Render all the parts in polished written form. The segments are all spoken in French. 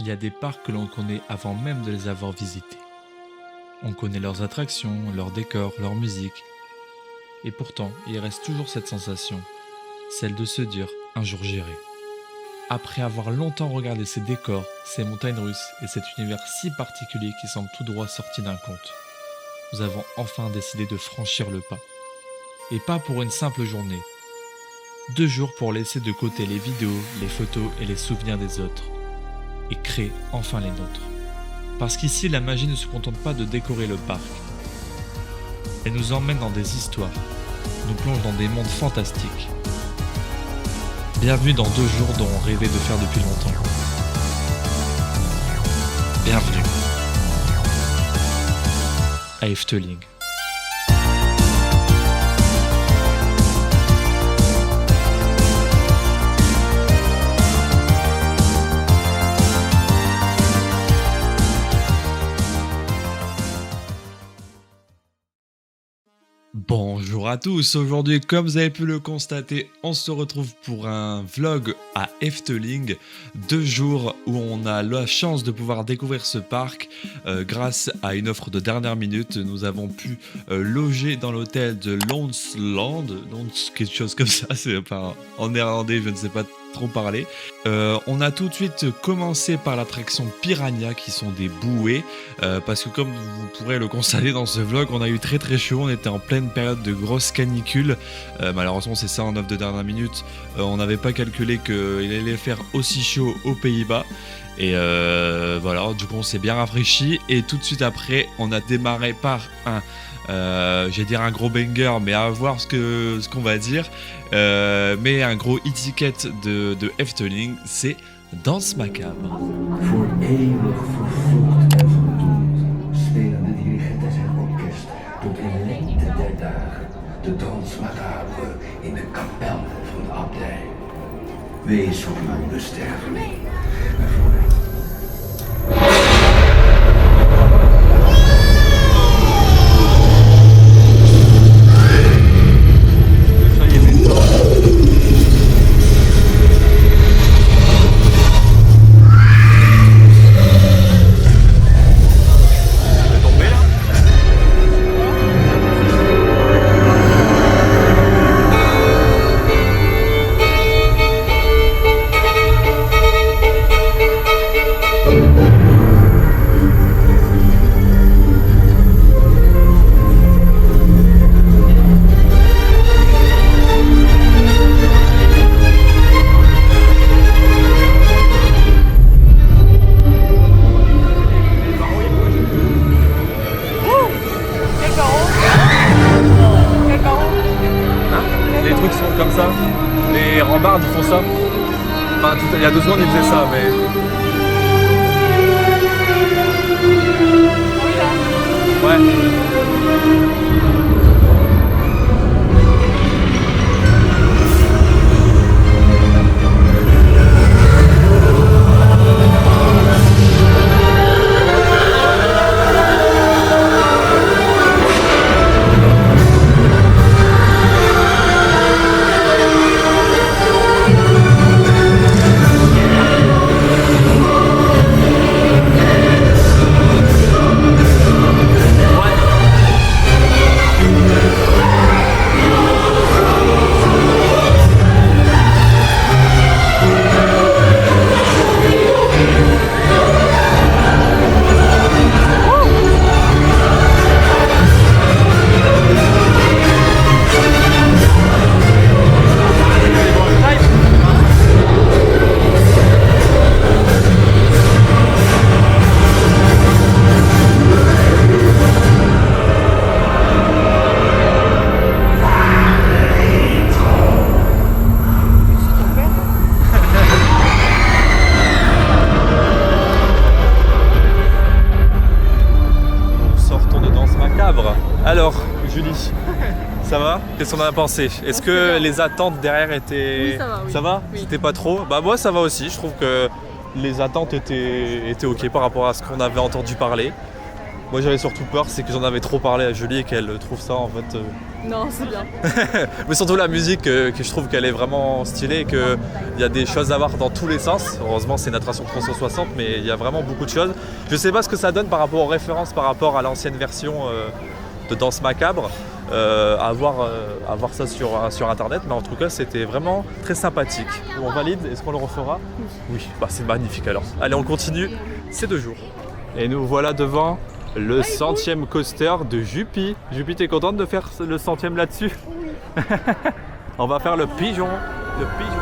il y a des parcs que l'on connaît avant même de les avoir visités. On connaît leurs attractions, leurs décors, leur musique. Et pourtant, il reste toujours cette sensation, celle de se dire un jour j'irai. Après avoir longtemps regardé ces décors, ces montagnes russes et cet univers si particulier qui semble tout droit sorti d'un conte, nous avons enfin décidé de franchir le pas. Et pas pour une simple journée. 2 jours pour laisser de côté les vidéos, les photos et les souvenirs des autres. Et créer enfin les nôtres. Parce qu'ici, la magie ne se contente pas de décorer le parc. Elle nous emmène dans des histoires, nous plonge dans des mondes fantastiques. Bienvenue dans 2 jours dont on rêvait de faire depuis longtemps. Bienvenue à Efteling. Bonjour à tous, aujourd'hui comme vous avez pu le constater, on se retrouve pour un vlog à Efteling, 2 jours où on a la chance de pouvoir découvrir ce parc grâce à une offre de dernière minute. Nous avons pu loger dans l'hôtel de Lonsland, quelque chose comme ça, c'est enfin, en néerlandais je ne sais pas trop parler. On a tout de suite commencé par l'attraction Piranha qui sont des bouées parce que comme vous pourrez le constater dans ce vlog, on a eu très chaud, on était en pleine période de grosse canicule, malheureusement c'est ça en offre de dernière minute, on n'avait pas calculé qu'il allait faire aussi chaud aux Pays-Bas. Et voilà, du coup on s'est bien rafraîchi et tout de suite après on a démarré par un je vais dire un gros banger, mais à voir ce qu'on va dire, mais un gros étiquette de Efteling, c'est Danse Macabre. Voor eeuwig vervloekt en verdoemd spelen de dirigent en zijn orkest tot in lengte der dagen de Danse Macabre in de kapel van de abdij. Wees verdoemde sterveling. En voor comme ça, les rambardes ils font ça. Enfin, il y a 2 secondes ils faisaient ça, mais. Ouais. Alors, Julie, ça va? Qu'est-ce qu'on en a pensé? Est-ce que les attentes derrière étaient... Oui, ça va. Oui. Ça va? Oui. C'était pas trop? Bah moi ça va aussi, je trouve que les attentes étaient ok par rapport à ce qu'on avait entendu parler. Moi j'avais surtout peur, c'est que j'en avais trop parlé à Julie et qu'elle trouve ça en fait... Non, c'est bien. Mais surtout la musique, que je trouve qu'elle est vraiment stylée et qu'il y a des choses à voir dans tous les sens. Heureusement c'est une attraction 360, mais il y a vraiment beaucoup de choses. Je sais pas ce que ça donne par rapport aux références, par rapport à l'ancienne version de Danse Macabre. À voir ça sur internet, mais en tout cas c'était vraiment très sympathique. On valide, est-ce qu'on le refera? Oui, bah, c'est magnifique alors. Allez, on continue, c'est 2 jours. Et nous voilà devant le 100e coaster de Jupy. Jupy, t'es contente de faire le 100e là-dessus? Oui. On va faire le pigeon. Le pigeon.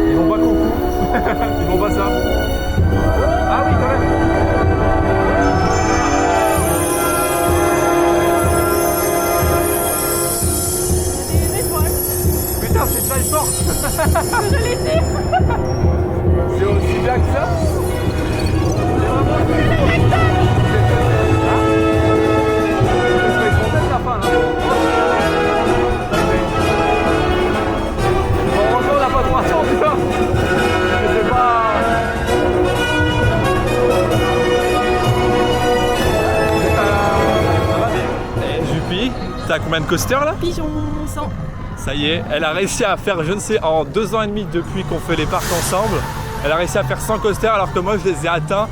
Ils vont pas coucou. Ils vont pas ça. Ah oui, quand même. Putain, c'est Fly Force. Je l'ai dit. C'est aussi bien que ça. C'est vraiment la fin, là. Bon, on n'a pas trop attendu, là. C'est pas... Ça va bien. Et Jupy, t'as combien de coasters là? Pigeon 100. Ça y est, elle a réussi à faire, je ne sais, en 2 ans et demi depuis qu'on fait les parcs ensemble, elle a réussi à faire 100 coasters alors que moi je les ai atteints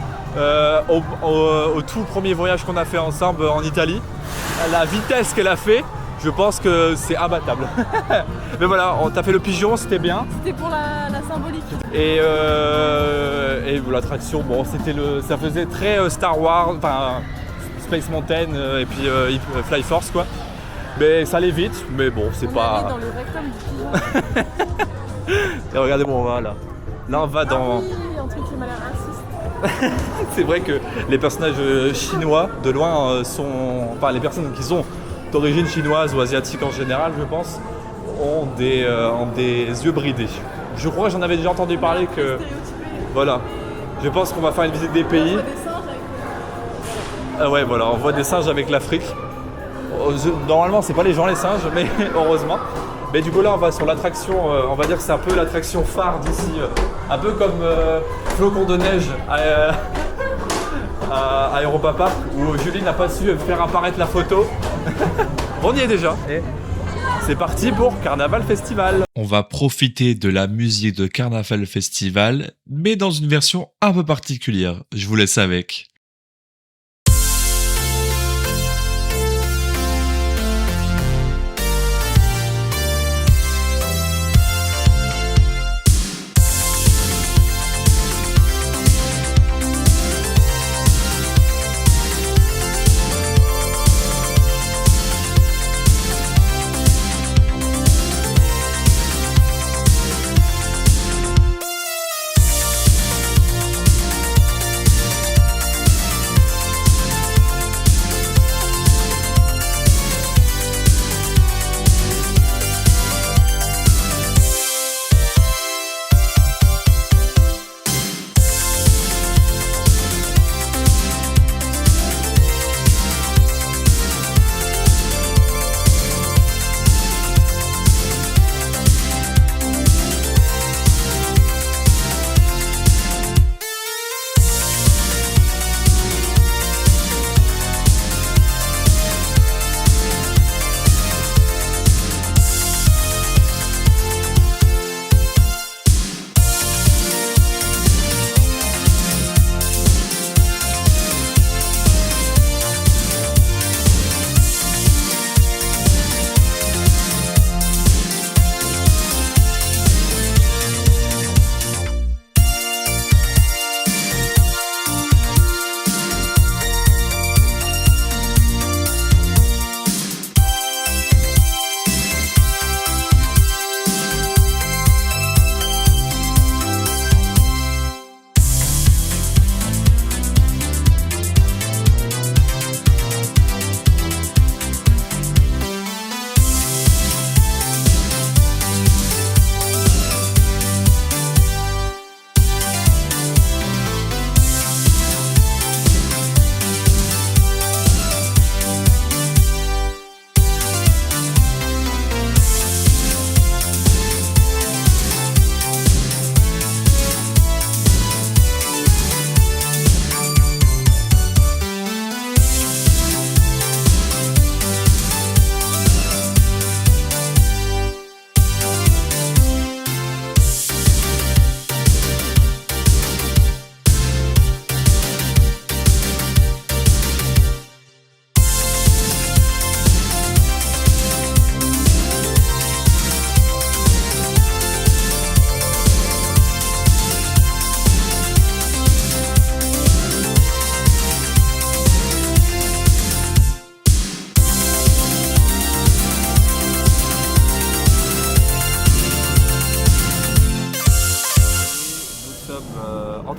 au tout premier voyage qu'on a fait ensemble en Italie. La vitesse qu'elle a fait, je pense que c'est imbattable. Mais voilà, t'as fait le pigeon, c'était bien. C'était pour la symbolique. Et l'attraction, bon, ça faisait très Star Wars, enfin Space Mountain et puis Fly Force quoi. Mais ça allait vite, mais bon, c'est On pas... est allé dans le rectum du pigeon. Et regardez où on va là. Là on va dans... Ah oui, un truc qui m'a l'air raciste. C'est vrai que les personnages chinois de loin sont... Enfin les personnes qui sont d'origine chinoise ou asiatique en général je pense, ont des yeux bridés. Je crois que j'en avais déjà entendu parler que... Voilà. Je pense qu'on va faire une visite des pays. On voit des singes avec... Ah ouais voilà, on voit des singes avec l'Afrique. Normalement c'est pas les gens les singes, mais heureusement. Mais du coup là on va sur l'attraction, on va dire que c'est un peu l'attraction phare d'ici. Un peu comme Flocon de neige à Europa Park où Julie n'a pas su faire apparaître la photo. On y est déjà. Et c'est parti pour Carnaval Festival. On va profiter de la musique de Carnaval Festival, mais dans une version un peu particulière. Je vous laisse avec.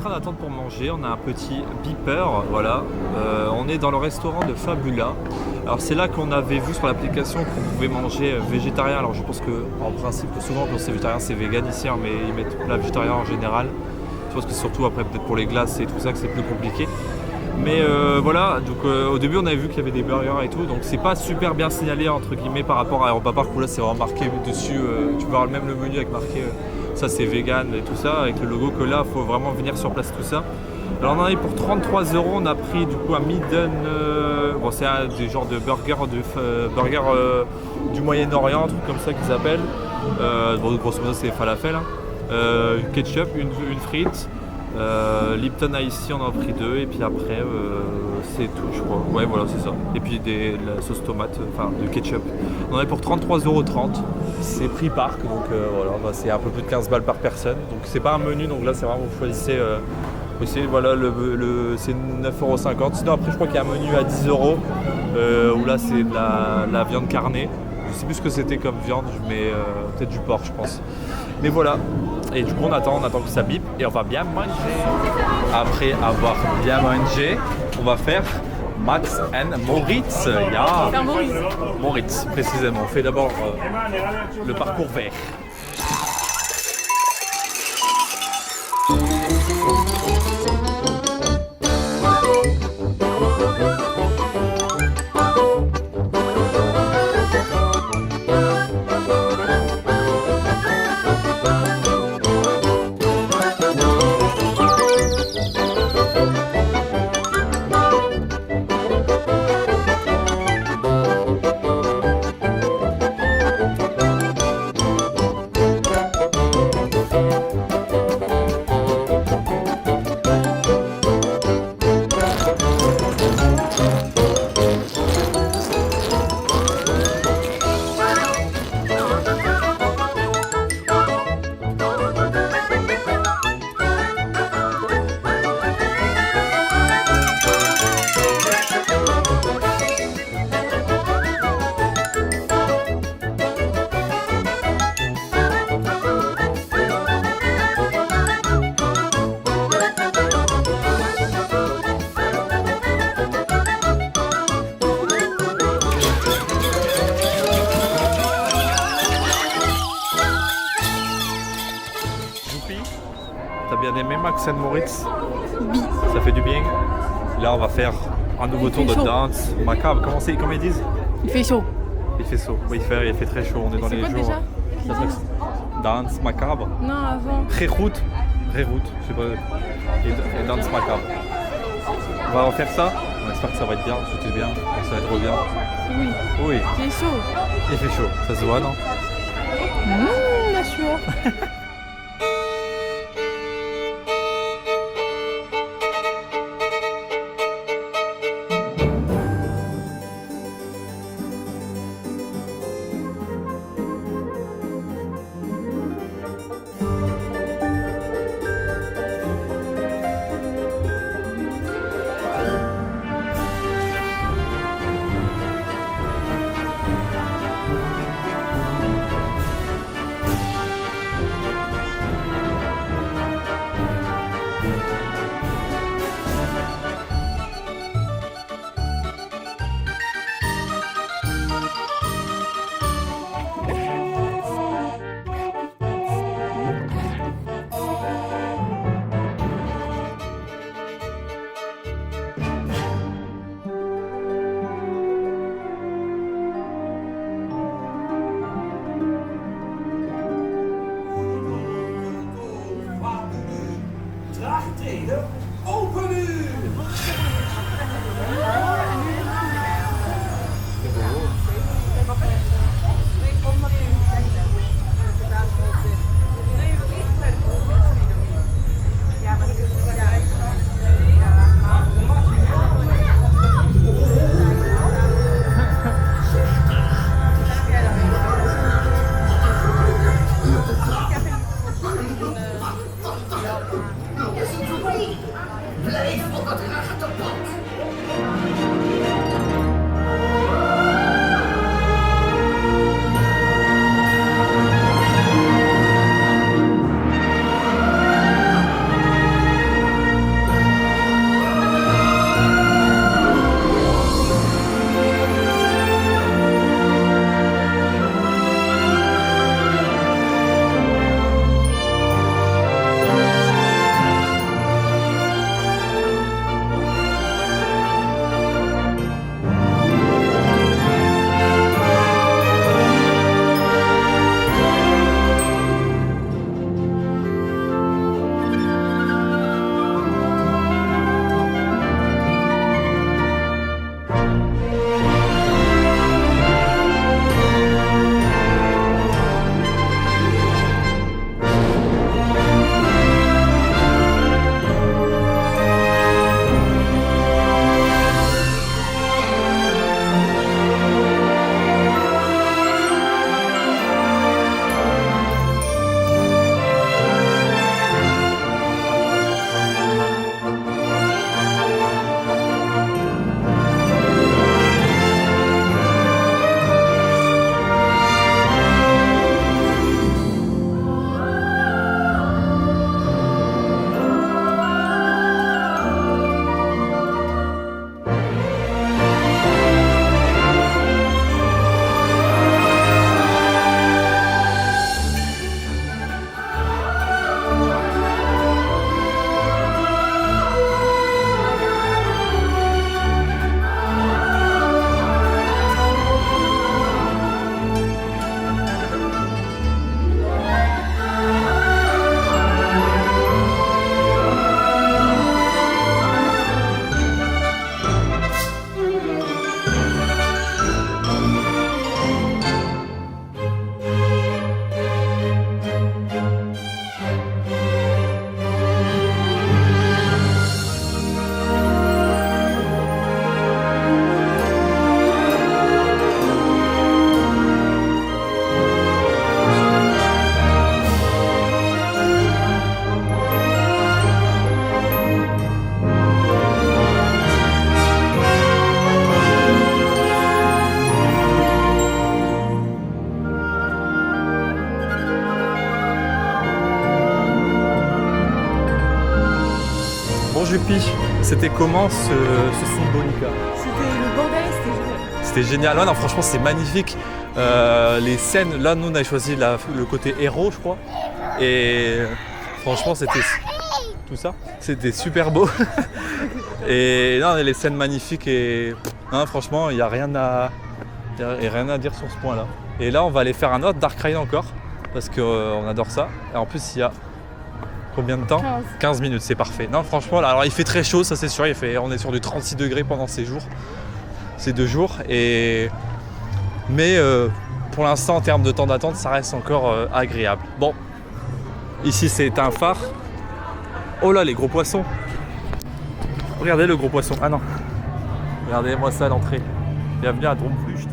train d'attendre pour manger. On a un petit beeper, voilà. On est dans le restaurant de Fabula. Alors c'est là qu'on avait vu sur l'application qu'on pouvait manger végétarien. Alors je pense que en principe souvent quand c'est végétarien c'est vegan ici, hein, mais ils mettent plat végétarien en général. Je pense que surtout après peut-être pour les glaces et tout ça que c'est plus compliqué. Mais voilà, donc au début on avait vu qu'il y avait des burgers et tout, donc c'est pas super bien signalé entre guillemets par rapport à Europa Park où là c'est vraiment marqué dessus, tu peux voir même le menu avec marqué ça c'est vegan et tout ça, avec le logo, que là faut vraiment venir sur place tout ça. Alors on en a pour 33 €, on a pris du coup un Midden, bon c'est des genres de burgers du Moyen-Orient, un truc comme ça qu'ils appellent, bon, grosso modo c'est falafel, hein. Ketchup, une frite. Lipton Ice, on en a pris 2 et puis après c'est tout je crois, ouais voilà c'est ça, et puis la sauce tomate, enfin de ketchup, on en a pour 33,30 €, c'est prix parc donc voilà, bah, c'est un peu plus de 15 balles par personne, donc c'est pas un menu, donc là c'est vraiment vous choisissez voilà c'est 9,50 €, sinon après je crois qu'il y a un menu à 10 € où là c'est de la viande carnée, je sais plus ce que c'était comme viande, mais peut-être du porc je pense, mais voilà. Et du coup on attend que ça bip et on va bien manger. Après avoir bien mangé, on va faire Max and Moritz. Yeah. Faire Maurice. Moritz précisément. On fait d'abord le parcours vert. T'as bien aimé Max and Moritz? Ça fait du bien. Là on va faire un nouveau tour de danse macabre. Comment ils disent? Il fait chaud. Il fait chaud. Oui, il fait très chaud. On est dans les quoi jours. déjà Ça s'appelle danse macabre. Non, avant. Réroute, je sais pas. Et danse macabre. On va refaire ça. On espère que ça va être bien. C'était bien. Ça va être bien. Oui. Oui. Il est chaud. Il fait chaud. Ça se voit, non? La sueur. Juppie, c'était comment ce Symbolica? C'était le bordel, c'était génial. C'était génial. Ouais, non, franchement, c'est magnifique. Les scènes, là, nous, on a choisi le côté héros, je crois. Et franchement, c'était tout ça. C'était super beau. Et non, les scènes magnifiques. Et non, franchement, il n'y a rien à dire sur ce point-là. Et là, on va aller faire un autre Dark Ride encore. Parce qu'on adore ça. Et en plus, il y a combien de temps? 15 minutes, c'est parfait. Non, franchement, là, alors il fait très chaud, ça c'est sûr. On est sur du 36 degrés pendant ces 2 jours. Mais pour l'instant, en termes de temps d'attente, ça reste encore agréable. Bon, ici c'est un phare. Oh là, les gros poissons. Regardez le gros poisson. Ah non. Regardez-moi ça à l'entrée. Bienvenue à Droomvlucht.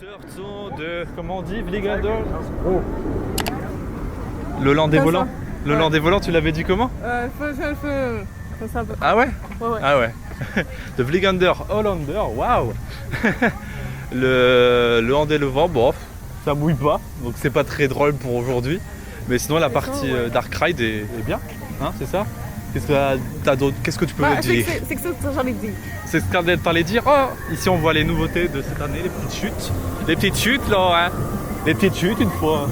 Sortons de, comment on dit, Vligander. Oh. Le Land des Comme volants. ça. Le Land des volants, tu l'avais dit comment? Comme ça un peu. Ah ouais? Ouais. Ah ouais. De Vligander Hollander, waouh. Le Land et le vent, bon, ça mouille pas, donc c'est pas très drôle pour aujourd'hui. Mais sinon la partie ouais. Dark Ride est bien, hein, c'est ça? Qu'est-ce que t'as d'autre? Qu'est-ce que tu peux me dire? C'est que ça, j'en ai dit. C'est ce que t'allais dire. Oh, ici on voit les nouveautés de cette année, les petites chutes. Les petites chutes là, hein. Les petites chutes une fois.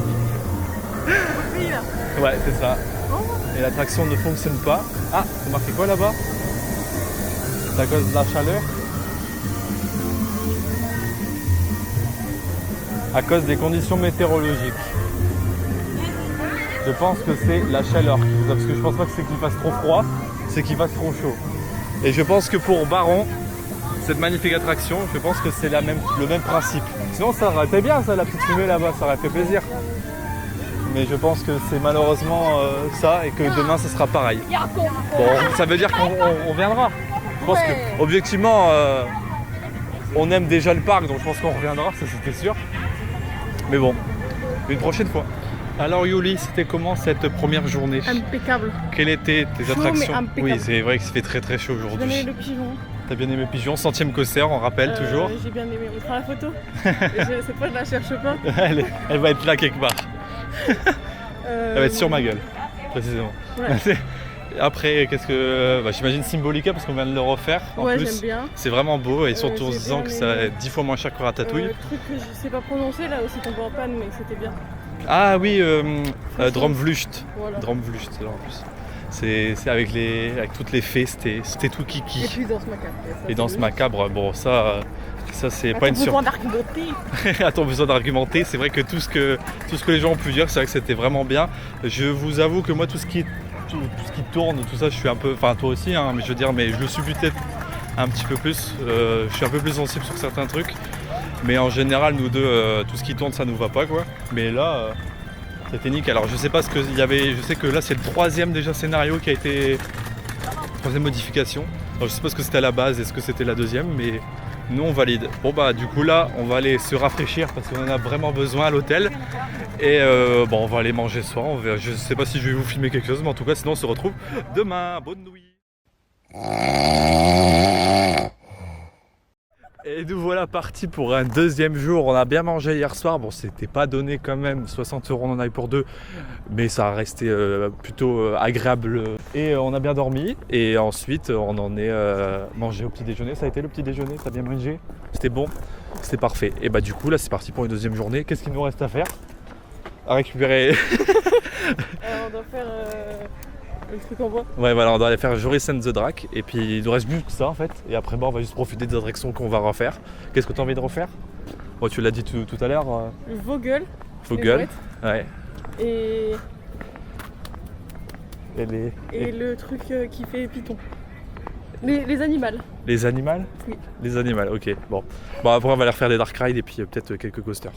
Oui, là. Ouais, c'est ça. Oh. Et l'attraction ne fonctionne pas. Ah, c'est marqué quoi là-bas? C'est à cause de la chaleur? À cause des conditions météorologiques. Je pense que c'est la chaleur qui vous a, parce que je pense pas que c'est qu'il fasse trop froid, c'est qu'il fasse trop chaud. Et je pense que pour Baron, cette magnifique attraction, je pense que c'est le même principe. Sinon ça aurait été bien ça, la petite fumée là-bas, ça aurait fait plaisir. Mais je pense que c'est malheureusement ça et que demain ce sera pareil. Bon, ça veut dire qu'on viendra. Je pense que objectivement on aime déjà le parc, donc je pense qu'on reviendra, ça c'était sûr. Mais bon, une prochaine fois. Alors Yuli, c'était comment cette première journée? Impeccable. Quelles étaient tes Chaud, attractions? mais impeccable. Oui, c'est vrai que ça fait très très chaud J'ai aujourd'hui. bien aimé le pigeon. T'as bien aimé Pigeon, 100e Corsair, on rappelle toujours. J'ai bien aimé. On fera la photo. Cette fois, je la cherche pas. Elle va être là quelque part. Elle va être sur ma gueule, précisément. Ouais. Après, qu'est-ce que. J'imagine Symbolica parce qu'on vient de le refaire. En Ouais, plus, j'aime bien. c'est vraiment beau et surtout en j'ai se disant bien que ça aimé. est 10 fois moins cher que Ratatouille. Le truc que je sais pas prononcer là aussi tombé en panne, mais c'était bien. Ah oui, Dromvlucht. Voilà. Dromvlucht, là en plus. C'est avec toutes les fées, c'était tout kiki. Et puis Danse Macabre. Et Danse Macabre, bon ça c'est pas une surprise. surprise. À ton besoin d'argumenter, c'est vrai que tout ce que les gens ont pu dire, c'est vrai que c'était vraiment bien. Je vous avoue que moi tout ce qui tourne, tout ça, je suis un peu, enfin toi aussi, hein, mais je veux dire, mais je le suis peut-être un petit peu plus. Je suis un peu plus sensible sur certains trucs, mais en général, nous deux, tout ce qui tourne, ça nous va pas quoi. Mais là, c'était nickel. Alors je sais pas ce qu'il y avait, je sais que là c'est le troisième déjà scénario qui a été, troisième modification. Alors je sais pas ce que c'était à la base, est-ce que c'était la deuxième, mais nous on valide. Bon bah du coup là on va aller se rafraîchir parce qu'on en a vraiment besoin à l'hôtel. Et on va aller manger ce soir, on verra. Je sais pas si je vais vous filmer quelque chose, mais en tout cas sinon on se retrouve demain. Bonne nuit. Et nous voilà partis pour un deuxième jour. On a bien mangé hier soir. Bon, c'était pas donné quand même. 60 € on en a eu pour deux. Mais ça a resté plutôt agréable. Et on a bien dormi. Et ensuite, on en est mangé au petit déjeuner. Ça a été le petit déjeuner? T'as bien mangé? C'était bon? C'était parfait. Et bah, du coup, là, c'est parti pour une deuxième journée. Qu'est-ce qu'il nous reste à faire? À récupérer. On doit faire le truc en bois. Ouais, voilà, on doit aller faire Joris and the Drac. Et puis, il nous reste plus que ça en fait. Et après, on va juste profiter des attractions qu'on va refaire. Qu'est-ce que tu as envie de refaire? Bon, tu l'as dit tout à l'heure. Le Vogel. Vogel. Ouais. Et Et le truc qui fait Python. Les animaux. les animaux? Oui. Les animaux, ok. Bon, après, on va aller refaire des Dark Ride et puis peut-être quelques coasters.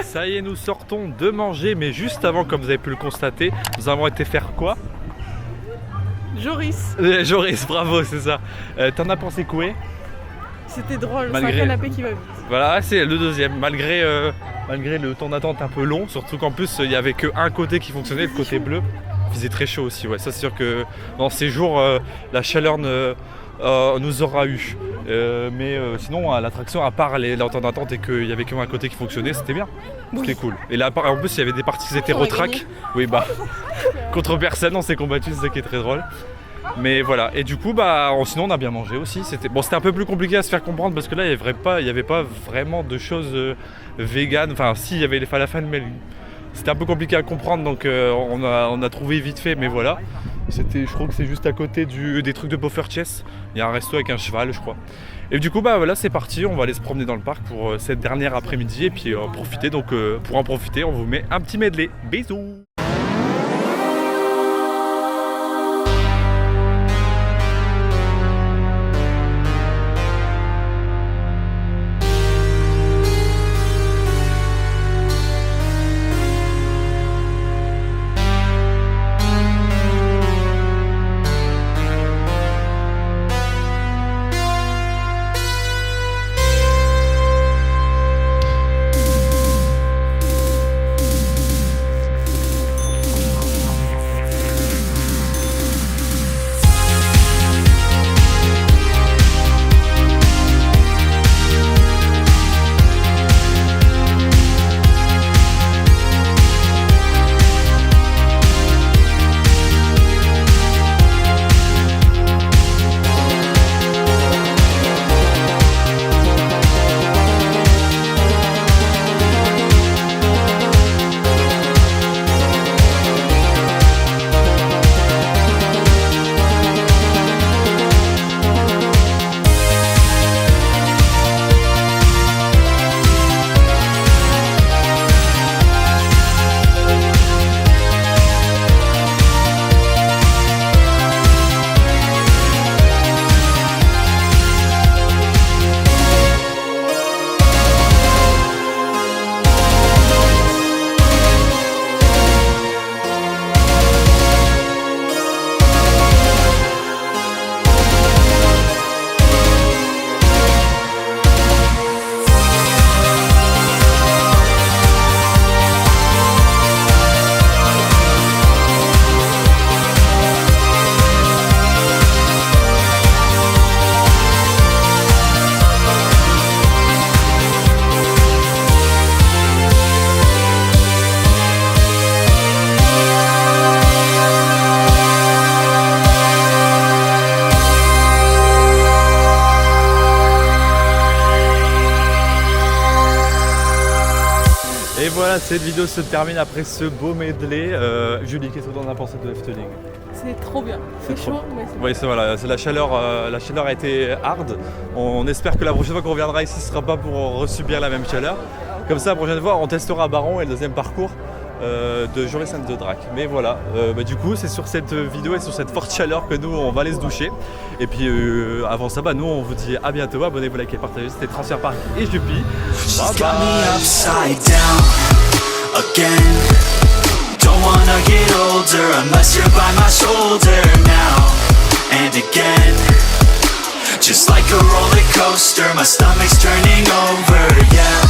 Ça y est, nous sortons de manger. Mais juste avant, comme vous avez pu le constater, nous avons été faire quoi? Joris. Joris, bravo, c'est ça. T'en as pensé quoi? C'était drôle, Malgré- c'est un canapé qui va vite. Voilà, c'est le deuxième. Malgré le temps d'attente un peu long, surtout qu'en plus il n'y avait qu'un côté qui fonctionnait, le côté bleu. Il faisait très chaud aussi, ouais. Ça c'est sûr que dans ces jours, la chaleur nous aura eu. Mais sinon, à l'attraction, à part le temps d'attente et qu'il n'y avait qu'un côté qui fonctionnait, c'était bien. C'était cool. Et là, en plus, il y avait des parties qui étaient On a retrack. gagné. Oui, bah, contre personne, on s'est combattu, c'est ça qui est très drôle. Mais voilà, et du coup, sinon on a bien mangé aussi. C'était un peu plus compliqué à se faire comprendre parce que là, il n'y avait pas vraiment de choses véganes. Enfin, si, il y avait les falafels, mais c'était un peu compliqué à comprendre, donc on a trouvé vite fait, mais voilà. Je crois que c'est juste à côté des trucs de Poffertjes. Il y a un resto avec un cheval, je crois. Et du coup, voilà, c'est parti. On va aller se promener dans le parc pour cette dernière après-midi et puis profiter. Donc, pour en profiter, on vous met un petit medley. Bisous! Et voilà, cette vidéo se termine après ce beau medley. Julie, qu'est-ce que tu en as pensé de Efteling? C'est trop bien. C'est trop chaud, mais c'est Oui, c'est voilà, c'est la chaleur a été hard. On espère que la prochaine fois qu'on reviendra ici, ce ne sera pas pour resubir la même chaleur. Comme ça, la prochaine fois, on testera Baron et le deuxième parcours de Joris and the Drac. Mais voilà, du coup, c'est sur cette vidéo et sur cette forte chaleur que nous, on va aller se doucher. Et puis, avant ça, nous, on vous dit à bientôt. Abonnez-vous, likez, partagez. C'était Transfer Park et Juppie. Bye Got me bye. upside down again. Don't wanna get older unless you're by my shoulder now and again. Just like a roller coaster, my stomach's turning over, yeah.